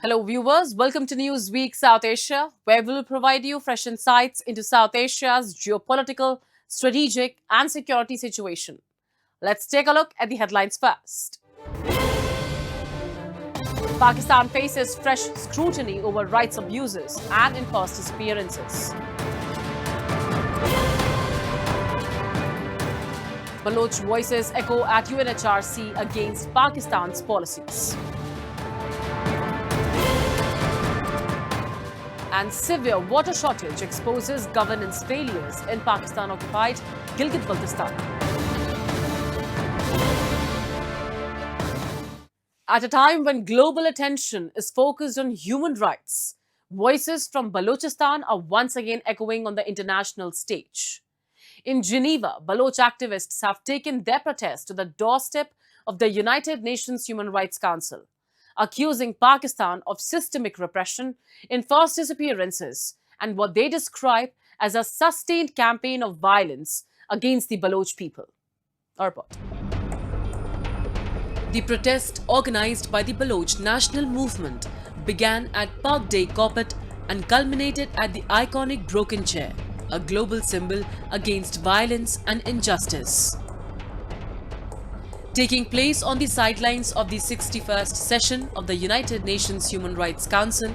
Hello viewers, welcome to Newsweek South Asia, where we will provide you fresh insights into South Asia's geopolitical, strategic and security situation. Let's take a look at the headlines first. Pakistan faces fresh scrutiny over rights abuses and enforced disappearances. Baloch voices echo at UNHRC against Pakistan's policies. And severe water shortage exposes governance failures in Pakistan-occupied Gilgit-Baltistan. At a time when global attention is focused on human rights, voices from Balochistan are once again echoing on the international stage. In Geneva, Baloch activists have taken their protest to the doorstep of the United Nations Human Rights Council, accusing Pakistan of systemic repression, enforced disappearances, and what they describe as a sustained campaign of violence against the Baloch people. Our report. The protest, organized by the Baloch National Movement, began at Park Day Kopat and culminated at the iconic Broken Chair, a global symbol against violence and injustice. Taking place on the sidelines of the 61st session of the United Nations Human Rights Council,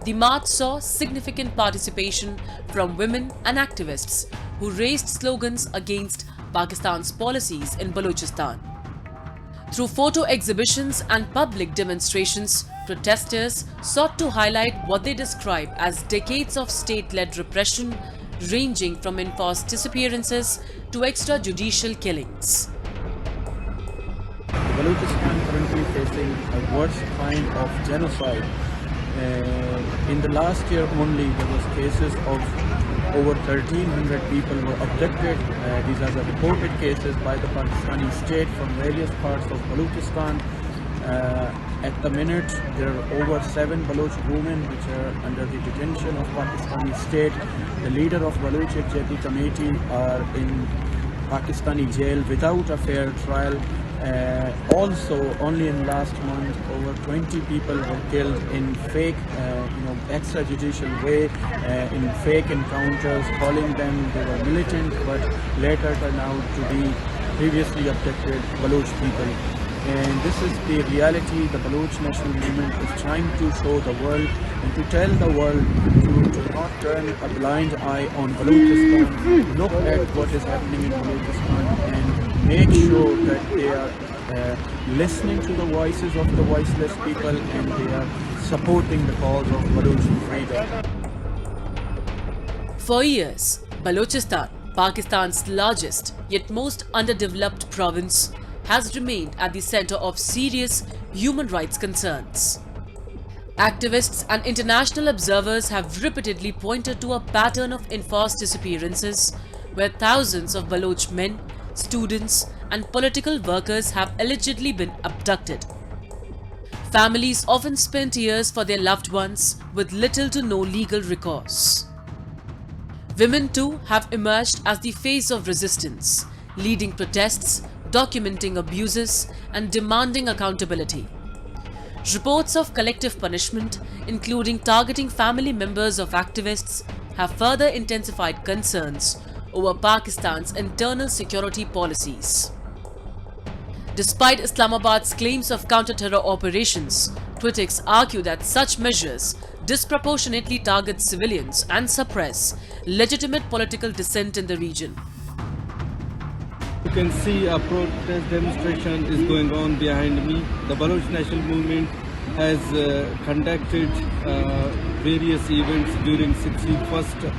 the march saw significant participation from women and activists who raised slogans against Pakistan's policies in Balochistan. Through photo exhibitions and public demonstrations, protesters sought to highlight what they describe as decades of state-led repression, ranging from enforced disappearances to extrajudicial killings. Balochistan currently facing a worst kind of genocide. In the last year only, there was cases of over 1,300 people were abducted. These are the reported cases by the Pakistani state from various parts of Balochistan. At the minute, there are over 7 Baloch women which are under the detention of Pakistani state. The leader of Baloch Ekjati Committee are in Pakistani jail without a fair trial. Also, only in last month, over 20 people were killed in fake, extrajudicial way, in fake encounters, calling them they were militant, but later turned out to be previously abducted Baloch people. And this is the reality the Baloch National Movement is trying to show the world and to tell the world to not turn a blind eye on Balochistan, look at what is happening in Balochistan and make sure that they are listening to the voices of the voiceless people and they are supporting the cause of Baloch freedom. For years, Balochistan, Pakistan's largest yet most underdeveloped province, has remained at the center of serious human rights concerns. Activists and international observers have repeatedly pointed to a pattern of enforced disappearances where thousands of Baloch men, students and political workers have allegedly been abducted. Families often spend years for their loved ones with little to no legal recourse. Women too have emerged as the face of resistance, leading protests, documenting abuses and demanding accountability. Reports of collective punishment, including targeting family members of activists, have further intensified concerns over Pakistan's internal security policies. Despite Islamabad's claims of counter-terror operations, critics argue that such measures disproportionately target civilians and suppress legitimate political dissent in the region. You can see a protest demonstration is going on behind me. The Baloch National Movement has conducted various events during 61st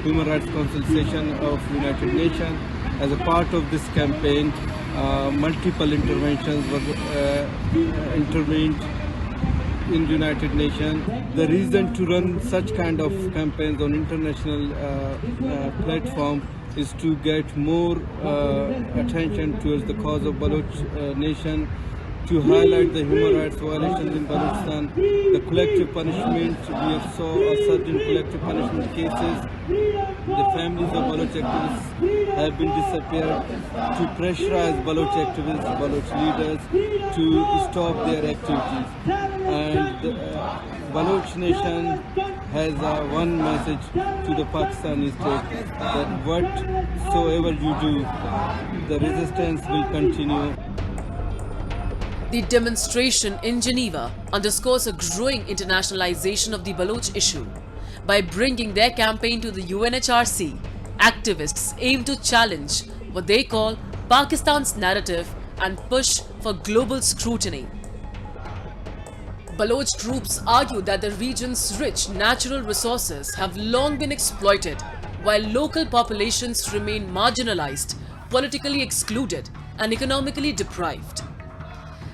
Human Rights Council session of United Nations. As a part of this campaign, multiple interventions were intervened in United Nations. The reason to run such kind of campaigns on international platform is to get more attention towards the cause of Baloch nation, to highlight the human rights violations in Balochistan, the collective punishment. We have saw a surge in collective punishment cases The families of Baloch activists have been disappeared to pressurize Baloch activists, Baloch leaders to stop their activities. And the Baloch nation has one message to the Pakistani state that whatsoever you do, the resistance will continue. The demonstration in Geneva underscores a growing internationalization of the Baloch issue. By bringing their campaign to the UNHRC, activists aim to challenge what they call Pakistan's narrative and push for global scrutiny. Baloch groups argue that the region's rich natural resources have long been exploited, while local populations remain marginalized, politically excluded, and economically deprived.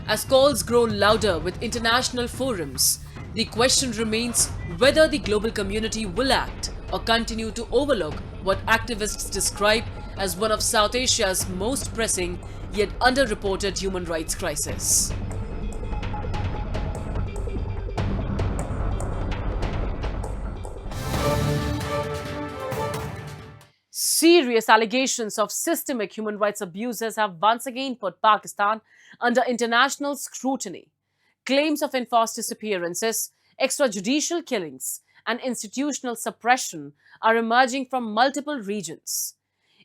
As calls grow louder with international forums, the question remains whether the global community will act or continue to overlook what activists describe as one of South Asia's most pressing yet underreported human rights crises. Serious allegations of systemic human rights abuses have once again put Pakistan under international scrutiny. Claims of enforced disappearances, extrajudicial killings, and institutional suppression are emerging from multiple regions.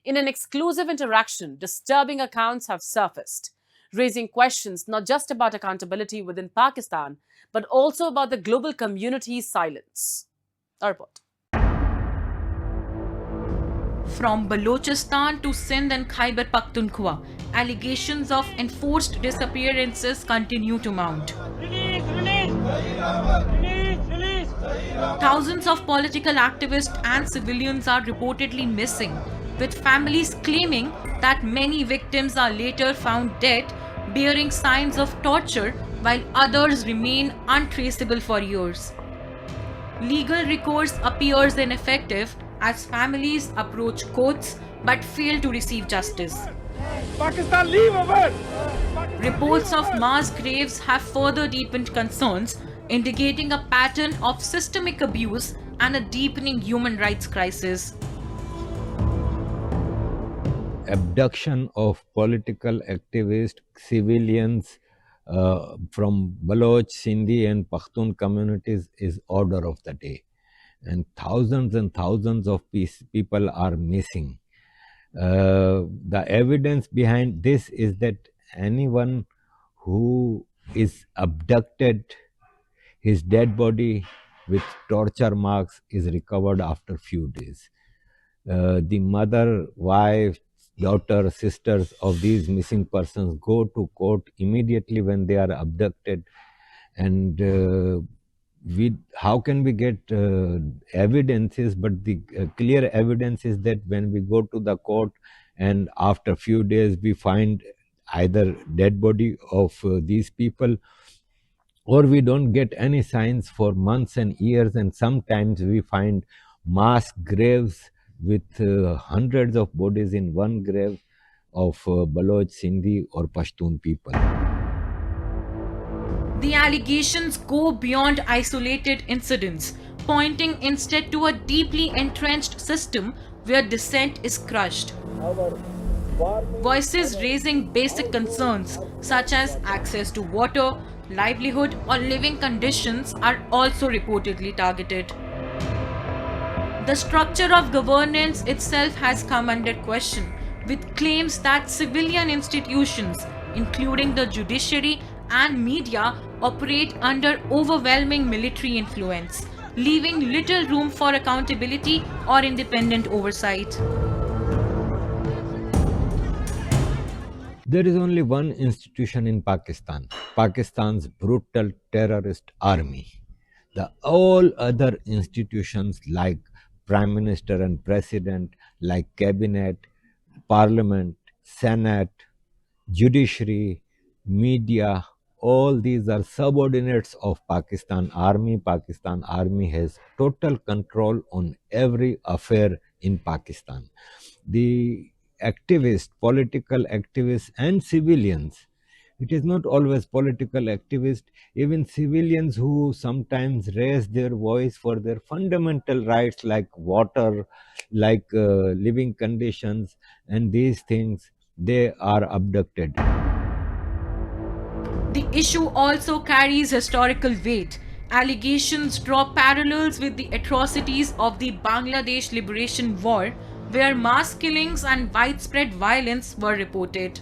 In an exclusive interaction, disturbing accounts have surfaced, raising questions not just about accountability within Pakistan, but also about the global community's silence. Our report. From Balochistan to Sindh and Khyber Pakhtunkhwa, allegations of enforced disappearances continue to mount. Thousands of political activists and civilians are reportedly missing, with families claiming that many victims are later found dead, bearing signs of torture, while others remain untraceable for years. Legal recourse appears ineffective as families approach courts but fail to receive justice. Pakistan, leave over! Reports of mass graves have further deepened concerns, indicating a pattern of systemic abuse and a deepening human rights crisis. Abduction of political activists, civilians from Baloch, Sindhi and Pakhtun communities is order of the day. And thousands of people are missing. The evidence behind this is that anyone who is abducted, his dead body with torture marks is recovered after few days. The mother, wife, daughter, sisters of these missing persons go to court immediately when they are abducted. And how can we get evidences? But the clear evidence is that when we go to the court and after few days we find either dead body of these people, or we don't get any signs for months and years, and sometimes we find mass graves with hundreds of bodies in one grave of Baloch, Sindhi or Pashtun people. The allegations go beyond isolated incidents, pointing instead to a deeply entrenched system where dissent is crushed. Voices raising basic concerns such as access to water, livelihood, or living conditions are also reportedly targeted. The structure of governance itself has come under question, with claims that civilian institutions, including the judiciary and media, operate under overwhelming military influence, leaving little room for accountability or independent oversight. There is only one institution in Pakistan, Pakistan's brutal terrorist army. All other institutions like Prime Minister and President, like Cabinet, Parliament, Senate, Judiciary, media, all these are subordinates of Pakistan Army. Pakistan Army has total control on every affair in Pakistan. The activists, political activists and civilians It is not always political activists, even civilians who sometimes raise their voice for their fundamental rights like water, like living conditions, and these things, they are abducted. The issue also carries historical weight. Allegations draw parallels with the atrocities of the Bangladesh Liberation War, where mass killings and widespread violence were reported.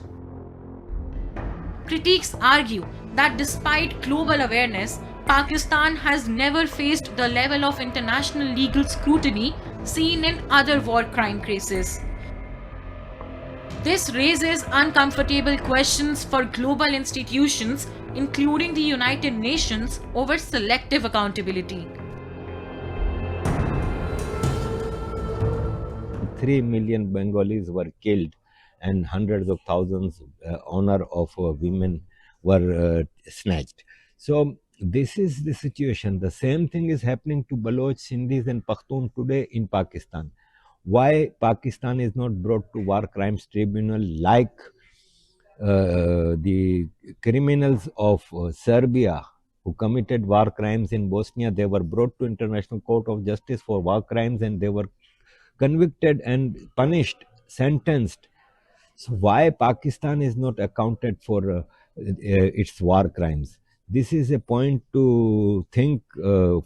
Critics argue that despite global awareness, Pakistan has never faced the level of international legal scrutiny seen in other war crime cases. This raises uncomfortable questions for global institutions, including the United Nations, over selective accountability. 3 million Bengalis were killed and hundreds of thousands honor of women were snatched. So this is the situation. The same thing is happening to Baloch, Sindhis and Pakhtun today in Pakistan. Why Pakistan is not brought to war crimes tribunal like the criminals of Serbia who committed war crimes in Bosnia? They were brought to International Court of Justice for war crimes and they were convicted and punished, sentenced. So why Pakistan is not accounted for its war crimes? This is a point to think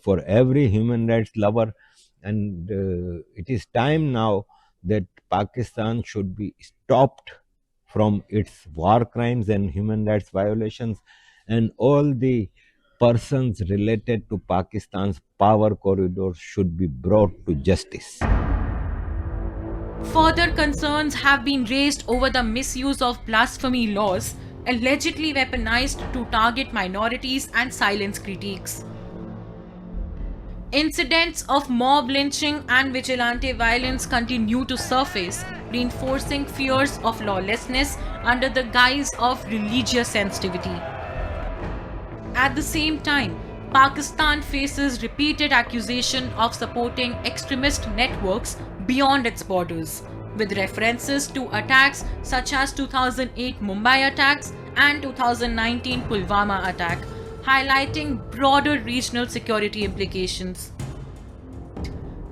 for every human rights lover, and it is time now that Pakistan should be stopped from its war crimes and human rights violations, and all the persons related to Pakistan's power corridors should be brought to justice. Further concerns have been raised over the misuse of blasphemy laws, allegedly weaponized to target minorities and silence critiques. Incidents of mob lynching and vigilante violence continue to surface, reinforcing fears of lawlessness under the guise of religious sensitivity. At the same time, Pakistan faces repeated accusations of supporting extremist networks beyond its borders, with references to attacks such as 2008 Mumbai attacks and 2019 Pulwama attack, highlighting broader regional security implications.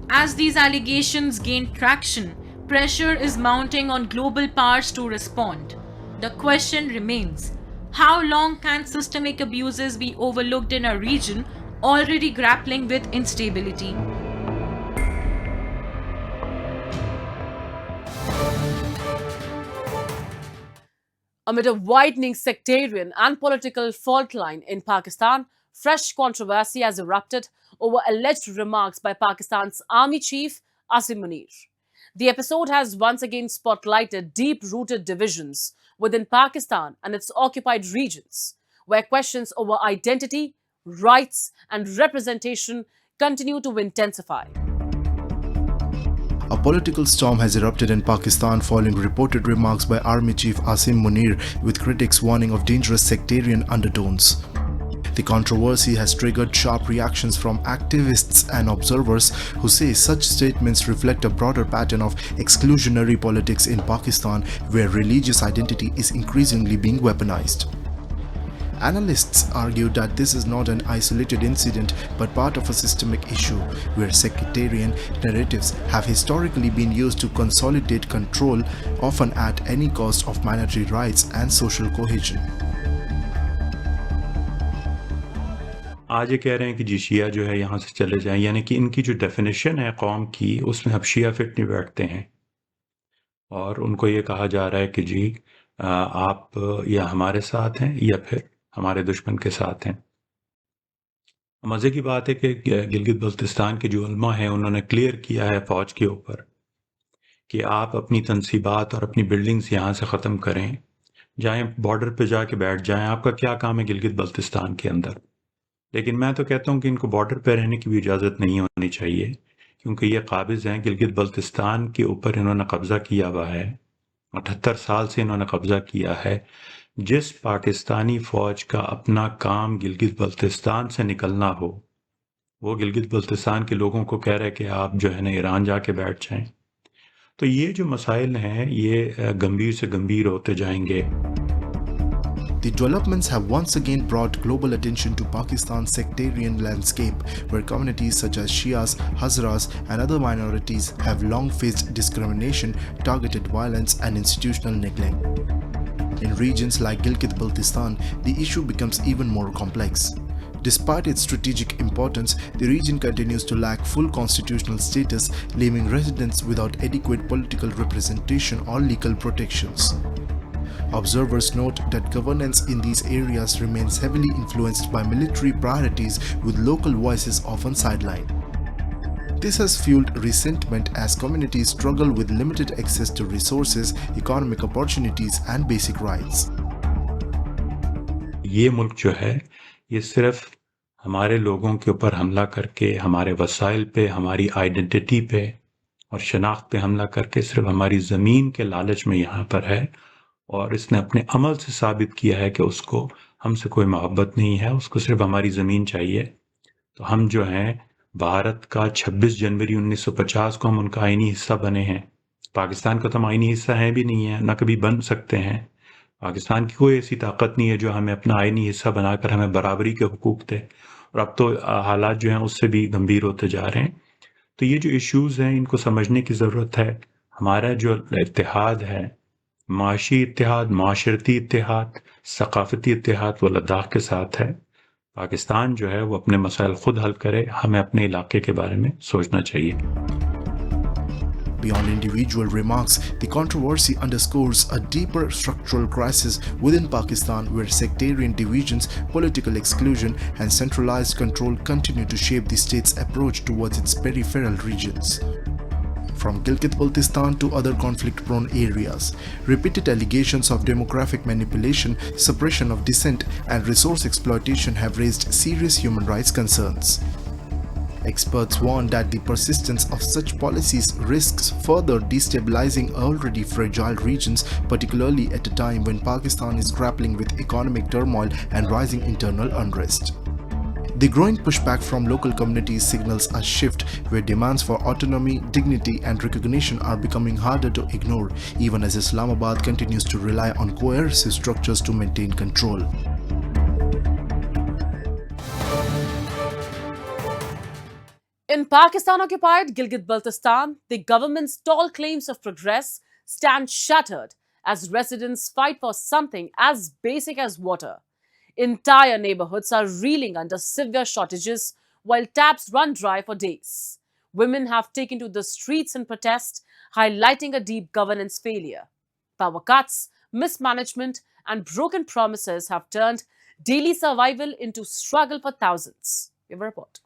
As these allegations gain traction, pressure is mounting on global powers to respond. The question remains: how long can systemic abuses be overlooked in a region already grappling with instability? Amid a widening sectarian and political fault line in Pakistan, fresh controversy has erupted over alleged remarks by Pakistan's army chief Asim Munir. The episode has once again spotlighted deep-rooted divisions within Pakistan and its occupied regions, where questions over identity, rights, and representation continue to intensify. A political storm has erupted in Pakistan following reported remarks by Army Chief Asim Munir, with critics warning of dangerous sectarian undertones. The controversy has triggered sharp reactions from activists and observers who say such statements reflect a broader pattern of exclusionary politics in Pakistan, where religious identity is increasingly being weaponized. Analysts argue that this is not an isolated incident but part of a systemic issue where sectarian narratives have historically been used to consolidate control, often at any cost of minority rights and social cohesion. आज ये कह रहे हैं कि जी शिया जो है यहाँ से चले जाएं, यानी कि इनकी जो डेफिनेशन है कौम की उसमें अब शिया फिट नहीं बैठते हैं और उनको ये कहा जा रहा है कि जी आप या हमारे साथ हैं या फिर हमारे दुश्मन के साथ हैं। मज़े की बात है कि गिलगित बल्तिस्तान के जो उलमा हैं उन्होंने क्लियर किया है फ़ौज के ऊपर कि आप अपनी तनसीबात और अपनी बिल्डिंग्स यहाँ से ख़त्म करें, जाएं बॉर्डर पे जाके बैठ जाएं, आपका क्या काम है गिलगित बल्तिस्तान के अंदर। लेकिन मैं तो कहता हूँ कि इनको बॉर्डर पे रहने की भी इजाज़त नहीं होनी चाहिए, क्योंकि ये काबिज़ हैं। गिलगित बल्तिस्तान के ऊपर इन्होंने कब्ज़ा किया हुआ है, 78 साल से इन्होंने कब्ज़ा किया है। जिस पाकिस्तानी फ़ौज का अपना काम गिलगित बल्तिस्तान से निकलना हो, वो गिलगित बल्तिस्तान के लोगों को कह रहे हैं कि आप जो है ना ईरान जाके बैठ जाएं। तो ये जो मसाइल हैं ये गंभीर से गंभीर होते जाएंगे। The developments have once again brought global attention to Pakistan's sectarian landscape, where communities such as Shias, Hazras, and other minorities have long faced discrimination, targeted violence, and institutional neglect. In regions like Gilgit-Baltistan, the issue becomes even more complex. Despite its strategic importance, the region continues to lack full constitutional status, leaving residents without adequate political representation or legal protections. Observers note that governance in these areas remains heavily influenced by military priorities, with local voices often sidelined. This has fueled resentment as communities struggle with limited access to resources, economic opportunities, and basic rights. ये मुल्क जो है ये सिर्फ हमारे लोगों के ऊपर हमला करके, हमारे वसाइल पे, हमारी आइडेंटिटी पे और शनाख्त पे हमला करके सिर्फ हमारी ज़मीन के लालच में यहाँ पर है, और इसने अपने अमल से साबित किया है कि उसको हमसे कोई मोहब्बत नहीं है, उसको सिर्फ हमारी ज़मीन चाहिए। तो हम जो हैं भारत का 26 जनवरी 1950 को हम उनका आईनी हिस्सा बने हैं। पाकिस्तान का तो हम आईनी हिस्सा हैं भी नहीं है, ना कभी बन सकते हैं। पाकिस्तान की कोई ऐसी ताकत नहीं है जो हमें अपना आईनी हिस्सा बनाकर हमें बराबरी के हुकूक दे, और अब तो हालात जो हैं उससे भी गंभीर होते जा रहे हैं। तो ये जो इश्यूज़ हैं इनको समझने की ज़रूरत है। हमारा जो इत्तेहाद है, माशी इत्तेहाद, माशरती इत्तेहाद, सकाफती इत्तेहाद वो लद्दाख के साथ है। पाकिस्तान जो है वो अपने मसाइल खुद हल करे, हमें अपने इलाके के बारे में सोचना चाहिए। Beyond individual remarks, the controversy underscores a deeper structural crisis within Pakistan, where sectarian divisions, political exclusion, and centralized control continue to shape the state's approach towards its peripheral regions. From Gilgit-Baltistan to other conflict-prone areas, repeated allegations of demographic manipulation, suppression of dissent, and resource exploitation have raised serious human rights concerns. Experts warn that the persistence of such policies risks further destabilizing already fragile regions, particularly at a time when Pakistan is grappling with economic turmoil and rising internal unrest. The growing pushback from local communities signals a shift where demands for autonomy, dignity, and recognition are becoming harder to ignore, even as Islamabad continues to rely on coercive structures to maintain control. In Pakistan-occupied Gilgit-Baltistan, the government's tall claims of progress stand shattered as residents fight for something as basic as water. Entire neighborhoods are reeling under severe shortages while taps run dry for days. Women have taken to the streets in protest, highlighting a deep governance failure. Power cuts, mismanagement, and broken promises have turned daily survival into struggle for thousands. We have a report.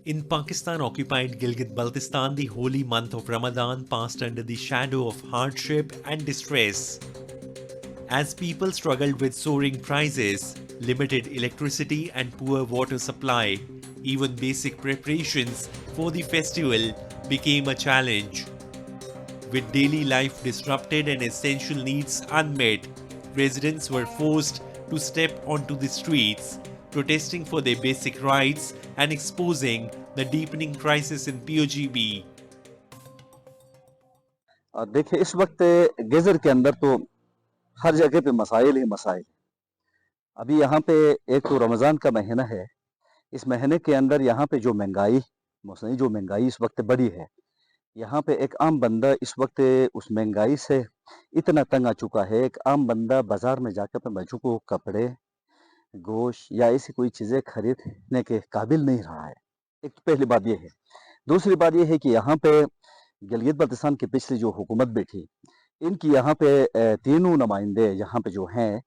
In Pakistan-occupied Gilgit-Baltistan, the holy month of Ramadan passed under the shadow of hardship and distress. As people struggled with soaring prices, limited electricity and poor water supply, even basic preparations for the festival became a challenge. With daily life disrupted and essential needs unmet, residents were forced to step onto the streets, protesting for their basic rights and exposing the deepening crisis in POGB. देखिए इस वक्त gazer के अंदर तो हर जगह पे मसाइल ही मसाइल। अभी यहाँ पे एक तो रमज़ान का महीना है, इस महीने के अंदर यहाँ पे जो महंगाई मौसमी जो महंगाई इस वक्त बढ़ी है, यहाँ पे एक आम बंदा इस वक्त उस महंगाई से इतना तंग आ चुका है। एक आम बंदा बाज़ार में जाकर अपने बच्चों को कपड़े, गोश्त या ऐसी कोई चीज़ें खरीदने के काबिल नहीं रहा है। एक तो पहली बात ये है। दूसरी बात ये है कि यहाँ पे गिलगित-बल्तिस्तान की पिछली जो हुकूमत बैठी, इनकी यहाँ पे तीनों नुमाइंदे यहाँ पे जो हैं,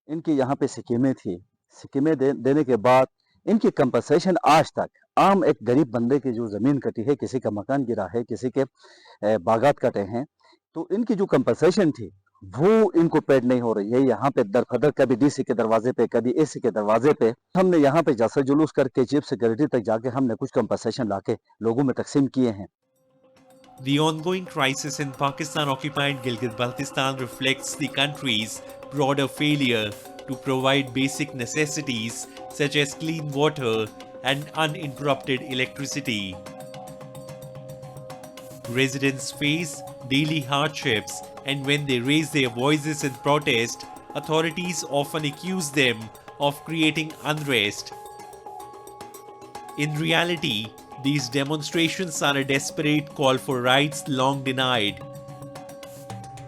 इनकी यहाँ पे स्कीमें थी। स्कीमें देने के बाद इनकी कंपनसेशन आज तक आम एक गरीब बंदे की जो ज़मीन कटी है, किसी का मकान गिरा है, किसी के बागात कटे हैं, तो इनकी जो कंपनसेशन थी वो इनको पेड नहीं हो रही है। यहाँ पे दरफदर कभी डीसी के दरवाजे पे, कभी एसी के दरवाजे पे हमने यहाँ पे जैसा जुलूस करके चीफ सेक्रेटरी तक जाके हमने कुछ कंपनसेशन लाके लोगों में तकसीम किए हैं। The ongoing crisis in Pakistan-occupied Gilgit-Baltistan reflects the country's broader failure to provide basic necessities such as clean water and uninterrupted electricity. Residents face daily hardships, and when they raise their voices in protest, authorities often accuse them of creating unrest. In reality, these demonstrations are a desperate call for rights long denied.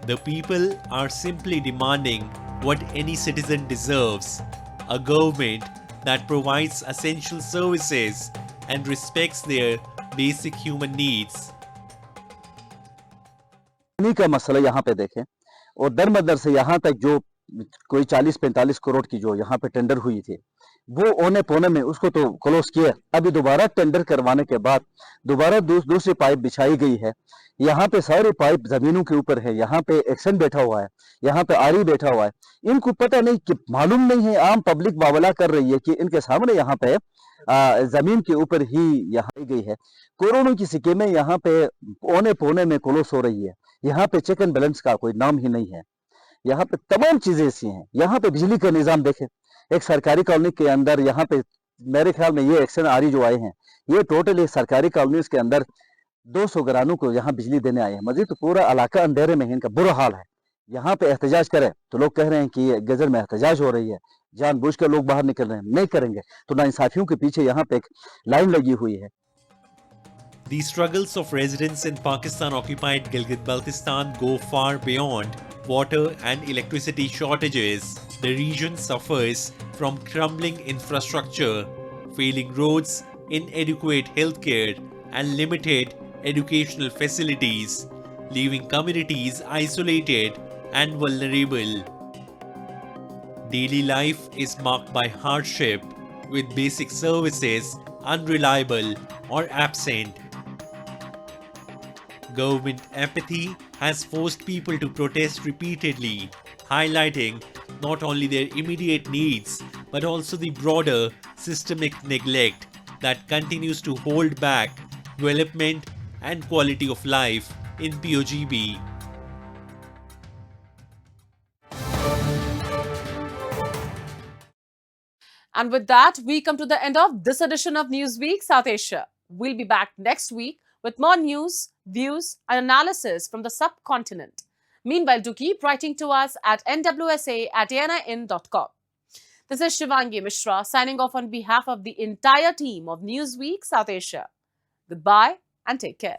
The people are simply demanding what any citizen deserves: a government that provides essential services and respects their basic human needs. पानी का मसला यहाँ पे देखें, और दर mother से यहाँ तक जो कोई 40-45 करोड़ की जो यहाँ पे टेंडर हुई थी, वो औने पौने में उसको तो क्लोज किया। अभी दोबारा टेंडर करवाने के बाद दोबारा दूसरी पाइप बिछाई गई है। यहाँ पे सारे पाइप जमीनों के ऊपर है, यहाँ पे एक्शन बैठा हुआ है, यहाँ पे आरी बैठा हुआ है। इनको पता नहीं कि मालूम नहीं है, आम पब्लिक बावला कर रही है कि इनके सामने यहाँ पे जमीन के ऊपर ही यहाँ गई है। करोड़ों की स्कीमें यहाँ पे औने पौने में क्लोज हो रही है। यहाँ पे चेक एंड बैलेंस का कोई नाम ही नहीं है। यहाँ पे तमाम चीजें ऐसी हैं। यहाँ पे बिजली का निजाम देखें, एक सरकारी कॉलोनी के अंदर यहाँ पे मेरे ख्याल में ये एक्शन आरी जो आए हैं, ये टोटल एक सरकारी कॉलोनी के अंदर 200 घरानों को यहाँ बिजली देने आए हैं। मजीद तो पूरा इलाका अंधेरे में है, इनका बुरा हाल है। यहाँ पे एहतजाज करें तो लोग कह रहे हैं कि गजर में एहतजाज हो रही है, जानबूझ कर लोग बाहर निकल रहे हैं। नहीं करेंगे तो नाइंसाफियों के पीछे यहाँ पे एक लाइन लगी हुई है। The struggles of residents in Pakistan-occupied Gilgit-Baltistan go far beyond water and electricity shortages. The region suffers from crumbling infrastructure, failing roads, inadequate healthcare, and limited educational facilities, leaving communities isolated and vulnerable. Daily life is marked by hardship, with basic services unreliable or absent. Government apathy has forced people to protest repeatedly, highlighting not only their immediate needs but also the broader systemic neglect that continues to hold back development and quality of life in POGB. And with that, we come to the end of this edition of Newsweek South Asia. We'll be back next week with more news, views, and analysis from the subcontinent. Meanwhile, do keep writing to us at nwsa@anin.com. This is Shivangi Mishra signing off on behalf of the entire team of Newsweek South Asia. Goodbye and take care.